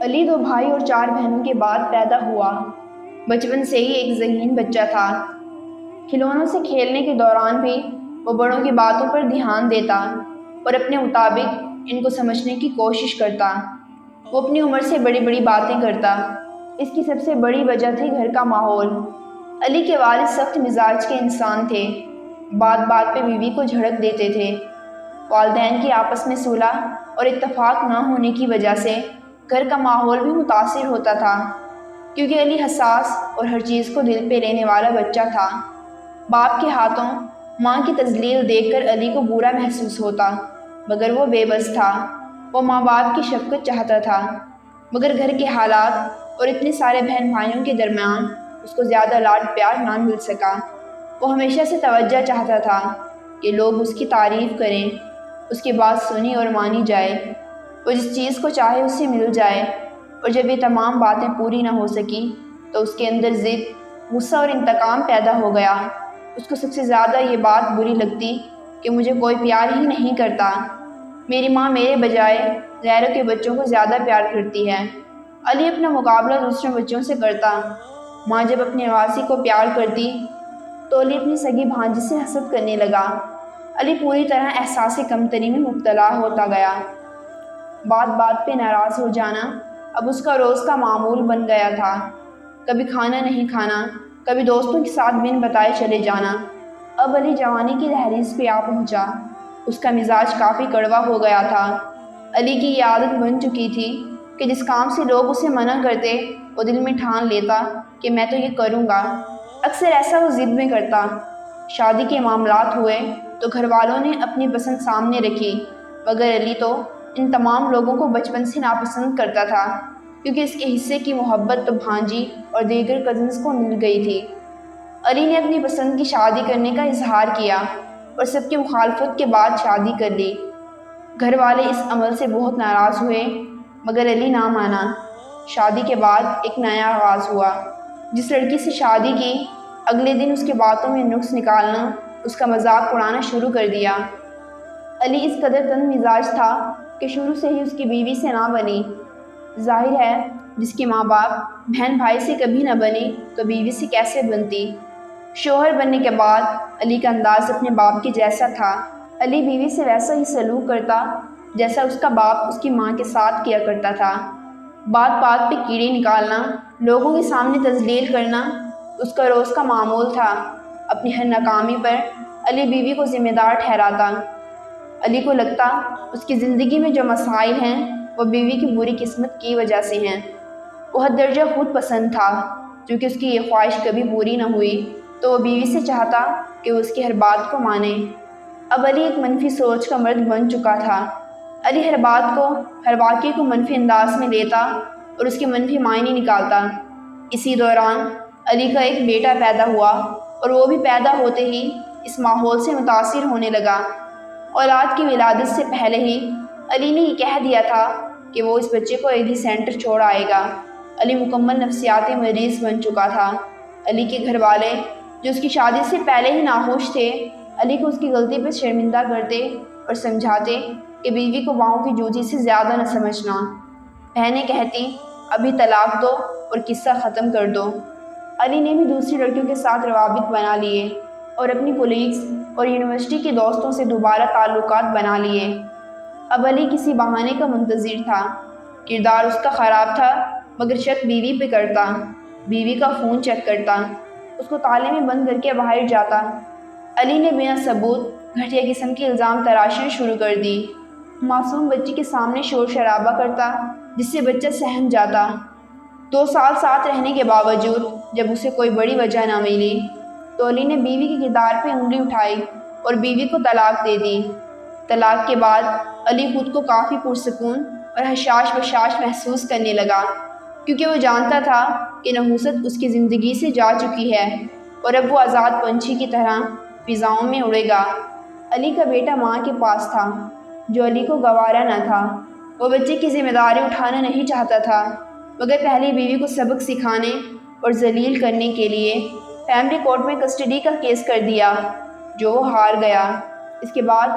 علی 2 بھائی اور 4 بہنوں کے بعد پیدا ہوا۔ بچپن سے ہی ایک ذہین بچہ تھا۔ کھلونوں سے کھیلنے کے دوران بھی وہ بڑوں کی باتوں پر دھیان دیتا اور اپنے مطابق ان کو سمجھنے کی کوشش کرتا۔ وہ اپنی عمر سے بڑی بڑی باتیں کرتا۔ اس کی سب سے بڑی وجہ تھی گھر کا ماحول۔ علی کے والد سخت مزاج کے انسان تھے، بات بات پہ بیوی کو جھڑک دیتے تھے۔ والدین کی آپس میں صلح اور اتفاق نہ ہونے کی وجہ سے گھر کا ماحول بھی متاثر ہوتا تھا، کیونکہ علی حساس اور ہر چیز کو دل پہ لینے والا بچہ تھا۔ باپ کے ہاتھوں ماں کی تذلیل دیکھ کر علی کو برا محسوس ہوتا، مگر وہ بے بس تھا۔ وہ ماں باپ کی شفقت چاہتا تھا، مگر گھر کے حالات اور اتنے سارے بہن بھائیوں کے درمیان اس کو زیادہ لاڈ پیار نہ مل سکا۔ وہ ہمیشہ سے توجہ چاہتا تھا کہ لوگ اس کی تعریف کریں، اس کی بات سنی اور مانی جائے، وہ جس چیز کو چاہے اس سے مل جائے۔ اور جب یہ تمام باتیں پوری نہ ہو سکی تو اس کے اندر ضد، غصہ اور انتقام پیدا ہو گیا۔ اس کو سب سے زیادہ یہ بات بری لگتی کہ مجھے کوئی پیار ہی نہیں کرتا۔ میری ماں میرے بجائے غیروں کے بچوں کو زیادہ پیار کرتی ہے۔ علی اپنا مقابلہ دوسرے بچوں سے کرتا۔ ماں جب اپنی نواسی کو پیار کرتی تو علی اپنی سگی بھانجی سے حسد کرنے لگا۔ علی پوری طرح احساس کمتری میں مبتلا ہوتا گیا۔ بات بات پہ ناراض ہو جانا اب اس کا روز کا معمول بن گیا تھا۔ کبھی کھانا نہیں کھانا، کبھی دوستوں کے ساتھ بن بتائے چلے جانا۔ اب علی جوانی کی دہلیز پہ آ پہنچا۔ اس کا مزاج کافی کڑوا ہو گیا تھا۔ علی کی یہ عادت بن چکی تھی کہ جس کام سے لوگ اسے منع کرتے وہ دل میں ٹھان لیتا کہ میں تو یہ کروں گا۔ اکثر ایسا وہ ضد میں کرتا۔ شادی کے معاملات ہوئے تو گھر والوں نے اپنی پسند سامنے رکھی، مگر علی تو ان تمام لوگوں کو بچپن سے ناپسند کرتا تھا، کیونکہ اس کے حصے کی محبت تو بھانجی اور دیگر کزنز کو مل گئی تھی۔ علی نے اپنی پسند کی شادی کرنے کا اظہار کیا اور سب کی مخالفت کے بعد شادی کر لی۔ گھر والے اس عمل سے بہت ناراض ہوئے، مگر علی نہ مانا۔ شادی کے بعد ایک نیا آغاز ہوا۔ جس لڑکی سے شادی کی، اگلے دن اس کے باتوں میں نقص نکالنا، اس کا مذاق اڑانا شروع کر دیا۔ علی اس قدر تند مزاج تھا کہ شروع سے ہی اس کی بیوی سے نہ بنی۔ ظاہر ہے جس کے ماں باپ بہن بھائی سے کبھی نہ بنے تو بیوی سے کیسے بنتی۔ شوہر بننے کے بعد علی کا انداز اپنے باپ کے جیسا تھا۔ علی بیوی سے ویسا ہی سلوک کرتا جیسا اس کا باپ اس کی ماں کے ساتھ کیا کرتا تھا۔ بات بات پہ کیڑے نکالنا، لوگوں کے سامنے تذلیل کرنا اس کا روز کا معمول تھا۔ اپنی ہر ناکامی پر علی بیوی کو ذمہ دار ٹھہراتا۔ علی کو لگتا اس کی زندگی میں جو مسائل ہیں وہ بیوی کی بری قسمت کی وجہ سے ہیں۔ وہ حد درجہ خود پسند تھا، چونکہ اس کی یہ خواہش کبھی پوری نہ ہوئی تو وہ بیوی سے چاہتا کہ وہ اس کی ہر بات کو مانے۔ اب علی ایک منفی سوچ کا مرد بن چکا تھا۔ علی ہر بات کو، ہر واقعے کو منفی انداز میں لیتا اور اس کے منفی معنی نکالتا۔ اسی دوران علی کا ایک بیٹا پیدا ہوا اور وہ بھی پیدا ہوتے ہی اس ماحول سے متاثر ہونے لگا۔ اولاد کی ولادت سے پہلے ہی علی نے یہ کہہ دیا تھا کہ وہ اس بچے کو ایدھی سینٹر چھوڑ آئے گا۔ علی مکمل نفسیاتی مریض بن چکا تھا۔ علی کے گھر والے جو اس کی شادی سے پہلے ہی ناخوش تھے، علی کو اس کی غلطی پر شرمندہ کرتے اور سمجھاتے کہ بیوی کو باؤں کی جوتی سے زیادہ نہ سمجھنا۔ بہنیں کہتی ابھی طلاق دو اور قصہ ختم کر دو۔ علی نے بھی دوسری لڑکیوں کے ساتھ روابط بنا لیے اور اپنی کولیگز اور یونیورسٹی کے دوستوں سے دوبارہ تعلقات بنا لیے۔ اب علی کسی بہانے کا منتظر تھا۔ کردار اس کا خراب تھا، مگر شک بیوی پہ کرتا، بیوی کا فون چیک کرتا، اس کو تالے میں بند کر کے باہر جاتا۔ علی نے بنا ثبوت گھٹیا قسم کے الزام تراشنے شروع کر دی۔ معصوم بچی کے سامنے شور شرابہ کرتا جس سے بچہ سہم جاتا۔ 2 سال ساتھ رہنے کے باوجود جب اسے کوئی بڑی وجہ نہ ملی تو علی نے بیوی کے کردار پہ انگلی اٹھائی اور بیوی کو طلاق دے دی۔ طلاق کے بعد علی خود کو کافی پرسکون اور حشاش بشاش محسوس کرنے لگا، کیونکہ وہ جانتا تھا کہ نحوست اس کی زندگی سے جا چکی ہے اور اب وہ آزاد پنچھی کی طرح فضاؤں میں اڑے گا۔ علی کا بیٹا ماں کے پاس تھا، جو علی کو گوارا نہ تھا۔ وہ بچے کی ذمہ داری اٹھانا نہیں چاہتا تھا، مگر پہلی بیوی کو سبق سکھانے اور ذلیل کرنے کے لیے فیملی کورٹ میں کسٹڈی کا کیس کر دیا، جو وہ ہار گیا۔ اس کے بعد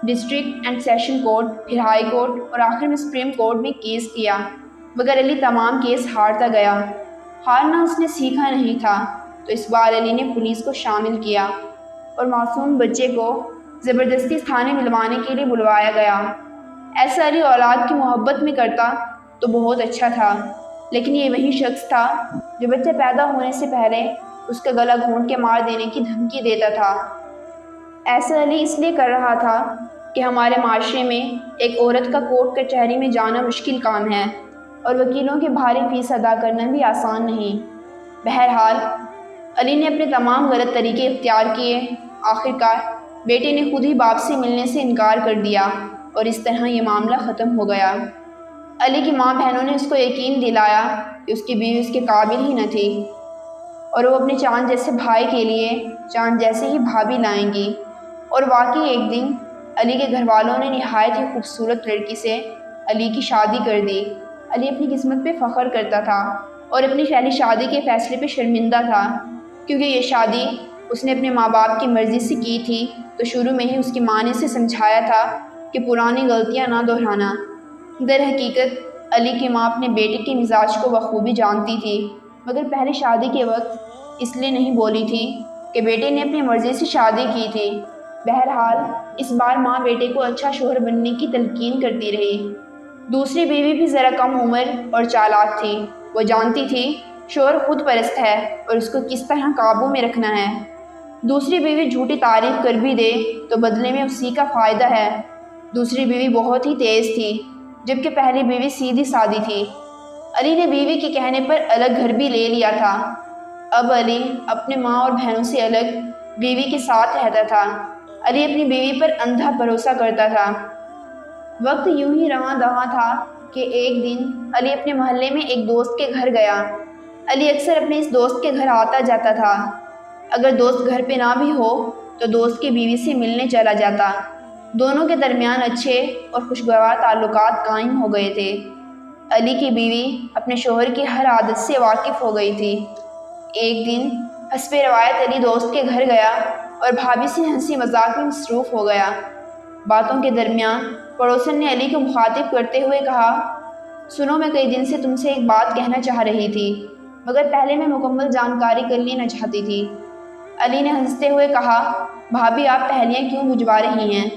ڈسٹرکٹ اینڈ سیشن کورٹ، پھر ہائی کورٹ اور آخر میں سپریم کورٹ میں کیس کیا۔ مگر علی تمام کیس ہارتا گیا۔ ہارنا اس نے سیکھا نہیں تھا، تو اس بار علی نے پولیس کو شامل کیا اور معصوم بچے کو زبردستی تھانے ملوانے کے لیے بلوایا گیا۔ ایسا علی اولاد کی محبت میں کرتا تو بہت اچھا تھا، لیکن یہ وہی شخص تھا جو بچہ پیدا ہونے سے پہلے اس کا گلا گھونٹ کے مار دینے کی دھمکی دیتا تھا۔ ایسا علی اس لیے کر رہا تھا کہ ہمارے معاشرے میں ایک عورت کا کورٹ کچہری میں جانا مشکل کام ہے اور وکیلوں کی بھاری فیس ادا کرنا بھی آسان نہیں۔ بہرحال علی نے اپنے تمام غلط طریقے اختیار کیے۔ آخرکار بیٹے نے خود ہی باپ سے ملنے سے انکار کر دیا اور اس طرح یہ معاملہ ختم ہو گیا۔ علی کی ماں بہنوں نے اس کو یقین دلایا کہ اس کی بیوی اس کے قابل ہی نہ تھی اور وہ اپنے چاند جیسے بھائی کے لیے چاند جیسے ہی بھابھی لائیں گی۔ اور واقعی ایک دن علی کے گھر والوں نے نہایت ہی خوبصورت لڑکی سے علی کی شادی کر دی۔ علی اپنی قسمت پہ فخر کرتا تھا اور اپنی پہلی شادی کے فیصلے پہ شرمندہ تھا، کیونکہ یہ شادی اس نے اپنے ماں باپ کی مرضی سے کی تھی۔ تو شروع میں ہی اس کی ماں نے اسے سمجھایا تھا کہ پرانی غلطیاں نہ دہرانا۔ در حقیقت علی کی ماں اپنے بیٹے کے مزاج کو بخوبی جانتی تھی، مگر پہلی شادی کے وقت اس لیے نہیں بولی تھی کہ بیٹے نے اپنی مرضی سے شادی کی تھی۔ بہرحال اس بار ماں بیٹے کو اچھا شوہر بننے کی تلقین کرتی رہی۔ دوسری بیوی بھی ذرا کم عمر اور چالاک تھی۔ وہ جانتی تھی شوہر خود پرست ہے اور اس کو کس طرح قابو میں رکھنا ہے۔ دوسری بیوی جھوٹی تعریف کر بھی دے تو بدلے میں اسی کا فائدہ ہے۔ دوسری بیوی بہت ہی تیز تھی، جبکہ پہلی بیوی سیدھی سادی تھی۔ علی نے بیوی کے کہنے پر الگ گھر بھی لے لیا تھا۔ اب علی اپنے ماں اور بہنوں سے الگ بیوی کے ساتھ رہتا تھا۔ علی اپنی بیوی پر اندھا بھروسہ کرتا تھا۔ وقت یوں ہی رواں دواں تھا کہ ایک دن علی اپنے محلے میں ایک دوست کے گھر گیا۔ علی اکثر اپنے اس دوست کے گھر آتا جاتا تھا۔ اگر دوست گھر پہ نہ بھی ہو تو دوست کی بیوی سے ملنے چلا جاتا۔ دونوں کے درمیان اچھے اور خوشگوار تعلقات قائم ہو گئے تھے۔ علی کی بیوی اپنے شوہر کی ہر عادت سے واقف ہو گئی تھی۔ ایک دن حسب روایت علی دوست کے گھر گیا اور بھابھی سے ہنسی مذاق میں مصروف ہو گیا۔ باتوں کے درمیان پڑوسن نے علی کو مخاطب کرتے ہوئے کہا، سنو، میں کئی دن سے تم سے ایک بات کہنا چاہ رہی تھی، مگر پہلے میں مکمل جانکاری کر لینا چاہتی تھی۔ علی نے ہنستے ہوئے کہا، بھابھی آپ پہلیاں کیوں بجھوا رہی ہیں؟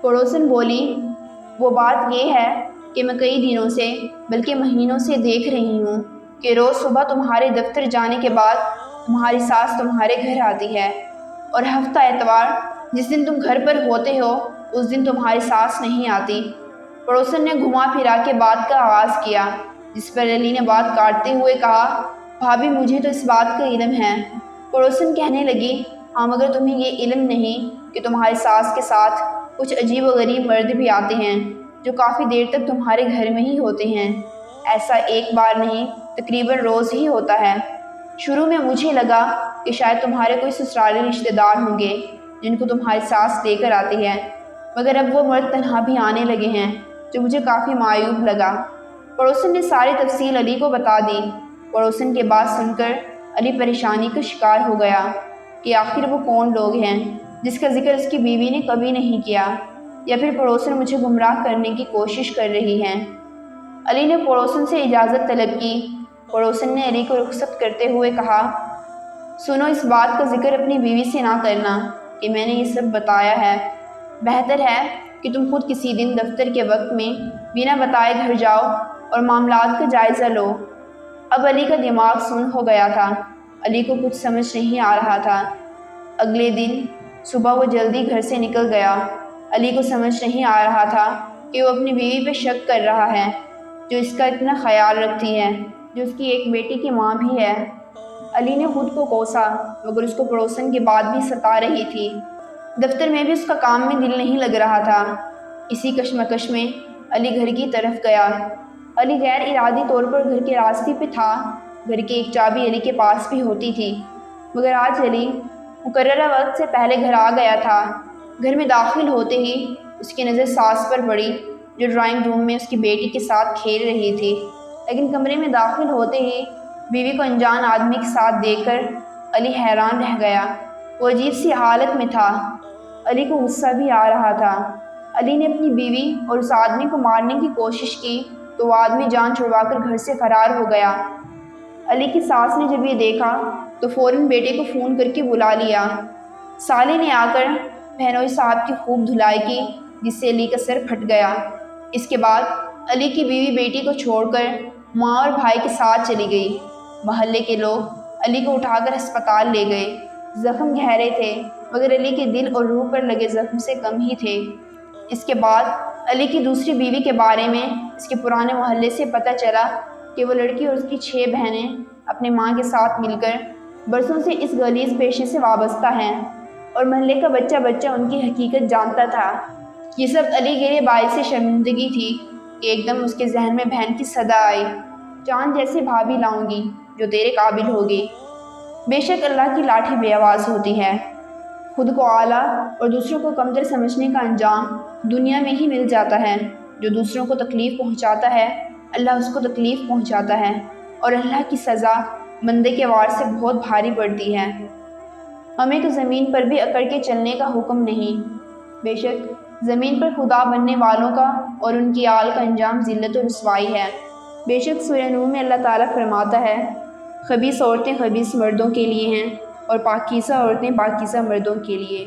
پڑوسن بولی، وہ بات یہ ہے کہ میں کئی دنوں سے بلکہ مہینوں سے دیکھ رہی ہوں کہ روز صبح تمہارے دفتر جانے کے بعد تمہاری ساس تمہارے گھر آتی ہے، اور ہفتہ اتوار جس دن تم گھر پر ہوتے ہو اس دن تمہاری ساس نہیں آتی۔ پڑوسن نے گھما پھرا کے بات کا آغاز کیا، جس پر علی نے بات کاٹتے ہوئے کہا، بھابھی مجھے تو اس بات کا علم ہے۔ پڑوسن کہنے لگی، ہاں مگر تمہیں یہ علم نہیں کہ تمہاری ساس کے ساتھ کچھ عجیب و غریب مرد بھی آتے ہیں جو کافی دیر تک تمہارے گھر میں ہی ہوتے ہیں۔ ایسا ایک بار نہیں، تقریباً روز ہی ہوتا ہے۔ شروع میں مجھے لگا کہ شاید تمہارے کوئی سسرالی رشتہ دار ہوں گے جن کو تمہاری ساس لے کر آتی ہے، مگر اب وہ مرد تنہا بھی آنے لگے ہیں، جو مجھے کافی معیوب لگا۔ پڑوسن نے ساری تفصیل علی کو بتا دی۔ پڑوسن کی بات سن کر علی پریشانی کا شکار ہو گیا کہ آخر وہ کون لوگ ہیں جس کا ذکر اس کی بیوی نے کبھی نہیں کیا، یا پھر پڑوسن مجھے گمراہ کرنے کی کوشش کر رہی ہیں۔ علی نے پڑوسن سے اجازت طلب کی۔ پڑوسن نے علی کو رخصت کرتے ہوئے کہا، سنو، اس بات کا ذکر اپنی بیوی سے نہ کرنا کہ میں نے یہ سب بتایا ہے۔ بہتر ہے کہ تم خود کسی دن دفتر کے وقت میں بنا بتائے گھر جاؤ اور معاملات کا جائزہ لو۔ اب علی کا دماغ سن ہو گیا تھا۔ علی کو کچھ سمجھ نہیں آ رہا تھا۔ اگلے دن صبح وہ جلدی گھر سے نکل گیا۔ علی کو سمجھ نہیں آ رہا تھا کہ وہ اپنی بیوی پہ شک کر رہا ہے، جو اس کا اتنا خیال رکھتی ہے، جو اس کی ایک بیٹی کی ماں بھی ہے۔ علی نے خود کو کوسا، مگر اس کو پڑوسن کی بات بھی ستا رہی تھی۔ دفتر میں بھی اس کا کام میں دل نہیں لگ رہا تھا۔ اسی کشمکش میں علی گھر کی طرف گیا۔ علی غیر ارادی طور پر گھر کے راستے پہ تھا۔ گھر کی ایک چابی علی کے پاس بھی ہوتی تھی، مگر آج علی مقررہ وقت سے پہلے گھر آ گیا تھا۔ گھر میں داخل ہوتے ہی اس کی نظر ساس پر پڑی، جو ڈرائنگ روم میں اس کی بیٹی کے ساتھ کھیل رہی تھی، لیکن کمرے میں داخل ہوتے ہی بیوی کو انجان آدمی کے ساتھ دیکھ کر علی حیران رہ گیا۔ وہ عجیب سی حالت میں تھا۔ علی کو غصہ بھی آ رہا تھا۔ علی نے اپنی بیوی اور اس آدمی کو مارنے کی کوشش کی، تو وہ آدمی جان چھڑوا کر گھر سے فرار ہو گیا۔ علی کی ساس نے جب یہ دیکھا تو فوراً بیٹے کو فون کر کے بلا لیا۔ سالے نے آ کر بہنوئی صاحب کی خوب دھلائی کی، جس سے علی کا سر پھٹ گیا۔ اس کے بعد علی کی بیوی بیٹی کو چھوڑ کر ماں اور بھائی کے ساتھ چلی گئی۔ محلے کے لوگ علی کو اٹھا کر ہسپتال لے گئے۔ زخم گہرے تھے مگر علی کے دل اور روح پر لگے زخم سے کم ہی تھے۔ اس کے بعد علی کی دوسری بیوی کے بارے میں اس کے پرانے محلے سے پتہ چلا کہ وہ لڑکی اور اس کی 6 بہنیں اپنی ماں کے ساتھ مل کر برسوں سے اس غلیظ پیشے سے وابستہ ہیں، اور محلے کا بچہ بچہ ان کی حقیقت جانتا تھا۔ یہ سب علی کے لیے باعث شرمندگی تھی کہ ایک دم اس کے ذہن میں بہن کی صدا آئی، چاند جیسی بھابھی لاؤں گی جو تیرے قابل ہوگی۔ بے شک اللہ کی لاٹھی بے آواز ہوتی ہے۔ خود کو اعلیٰ اور دوسروں کو کمتر سمجھنے کا انجام دنیا میں ہی مل جاتا ہے۔ جو دوسروں کو تکلیف پہنچاتا ہے اللہ اس کو تکلیف پہنچاتا ہے، اور اللہ کی سزا بندے کے وار سے بہت بھاری پڑتی ہے۔ ہمیں تو زمین پر بھی اکڑ کے چلنے کا حکم نہیں۔ بے شک زمین پر خدا بننے والوں کا اور ان کی آل کا انجام ذلت و رسوائی ہے۔ بے شک سورہ نور میں اللہ تعالیٰ فرماتا ہے، خبیث عورتیں خبیث مردوں کے لیے ہیں اور پاکیزہ عورتیں پاکیزہ مردوں کے لیے۔